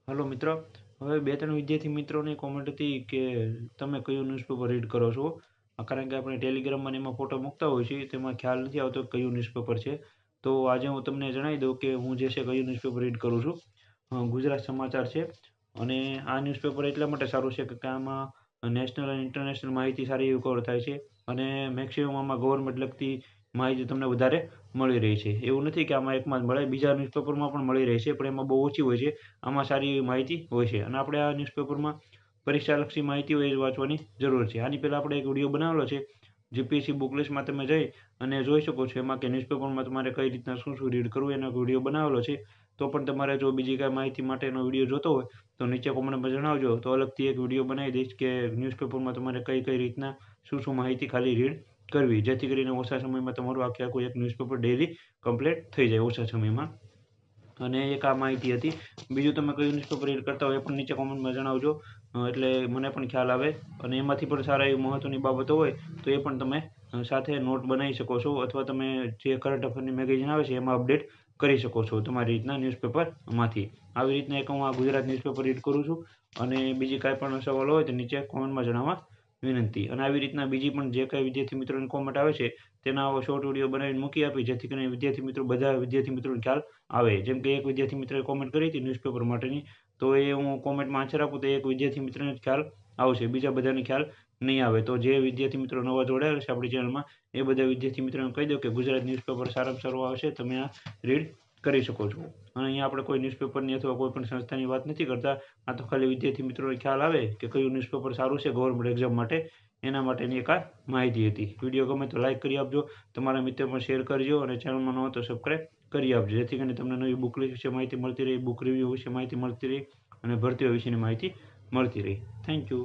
Hello મિત્ર, હવે 2-3 વિદ્યાર્થી મિત્રોની કોમેન્ટ હતી કે તમે કયું ન્યૂઝપેપર રીડ કરો છો? કારણ કે આપણે ટેલિગ્રામમાં ને એમાં ફોટો મૂકતા હોઈએ છીએ, તેમાં ખ્યાલ નથી આવતો કે કયું ન્યૂઝપેપર છે. તો આજે હું તમને જણાવી દઉં કે હું જે છે કયું ન્યૂઝપેપર રીડ કરું છું. ગુજરાત સમાચાર છે અને આ ન્યૂઝપેપર એટલા માટે સારું છે કે આમાં નેશનલ અને ઇન્ટરનેશનલ માહિતી સારી એવી કવર થાય છે અને મેક્સિમમ આમાં ગવર્મેન્ટ લગતી માહિતી તમને વધારે મળી રહી છે. એવું નથી કે આમાં એકમાં જ મળે, બીજા ન્યૂઝપેપરમાં પણ મળી રહી છે, પણ એમાં બહુ ઓછી હોય છે. આમાં સારી એવી માહિતી હોય છે અને આપણે આ ન્યૂઝપેપરમાં પરીક્ષાલક્ષી માહિતી હોય એ જ વાંચવાની જરૂર છે. આની પહેલાં આપણે એક વિડીયો બનાવેલો છે. જીપીએસસી બુક લિસ્ટમાં તમે જઈ અને જોઈ શકો છો એમાં કે ન્યૂઝપેપરમાં તમારે કઈ રીતના શું રીડ કરવું એનો વિડીયો બનાવેલો છે. તો પણ તમારે જો બીજી કાંઈ માહિતી માટેનો વિડીયો જોતો હોય તો નીચે કોમેન્ટમાં જણાવજો, તો અલગથી એક વિડીયો બનાવી દઈશ કે ન્યૂઝપેપરમાં તમારે કઈ રીતના શું માહિતી ખાલી રીડ કરવી, જેથી કરીને ઓછા સમયમાં તમારું આખું એક ન્યૂઝપેપર ડેઈલી કમ્પ્લીટ થઈ જાય ઓછા સમયમાં. અને એક આ માહિતી હતી. બીજું તમે કયું ન્યૂઝપેપર રીડ કરતા હોય એ પણ નીચે કોમેન્ટમાં જણાવજો, એટલે મને પણ ખ્યાલ આવે અને એમાંથી પણ સારા એવી મહત્ત્વની બાબતો હોય તો એ પણ તમે સાથે નોટ બનાવી શકો છો, અથવા તમે જે કરંટ અફેરની મેગેઝિન આવે છે એમાં અપડેટ કરી શકો છો તમારી રીતના ન્યૂઝપેપરમાંથી. આવી રીતના એક હું આ ગુજરાત ન્યૂઝપેપર રીડ કરું છું અને બીજી કાંઈ પણ સવાલ હોય તો નીચે કોમેન્ટમાં જણાવવા વિનંતી. અને આવી રીતના બીજી પણ જે કાંઈ વિદ્યાર્થી મિત્રોની કોમેન્ટ આવે છે તેના આવો શોર્ટ વિડીયો બનાવીને મૂકી આપી, જેથી કરીને બધા વિદ્યાર્થી મિત્રોને ખ્યાલ આવે. જેમ કે એક વિદ્યાર્થી મિત્રએ કોમેન્ટ કરી હતી ન્યૂઝપેપર માટેની, તો એ હું કોમેન્ટમાં આન્સર આપું તો એક વિદ્યાર્થી મિત્રને જ ખ્યાલ આવશે, બીજા બધાને ખ્યાલ નહીં આવે. તો જે વિદ્યાર્થી મિત્રો નવા જોડાયેલા છે આપણી ચેનલમાં, એ બધા વિદ્યાર્થી મિત્રોને કહી દો કે ગુજરાત ન્યૂઝપેપર સારામાં સારું આવશે, તમે આ રીડ કરી શકો છો. અને અહીંયા આપણે કોઈ ન્યૂઝપેપરની અથવા કોઈ પણ સંસ્થાની વાત નથી કરતા. આ તો ખાલી વિદ્યાર્થી મિત્રોને ખ્યાલ આવે કે કયું ન્યૂઝપેપર સારું છે ગવર્મેન્ટ એક્ઝામ માટે, એના માટેની એક આ માહિતી હતી. વિડીયો ગમે તો લાઇક કરી આપજો, તમારા મિત્રોમાં શેર કરજો અને ચેનલમાં ન હોય તો સબસ્ક્રાઈબ કરી આપજો, જેથી કરીને તમને નવી બુક લિસ્ટ વિશે માહિતી મળતી રહે, બુક રિવ્યૂ વિશે માહિતી મળતી રહે અને ભરતીઓ વિશેની માહિતી મળતી રહે. Thank you.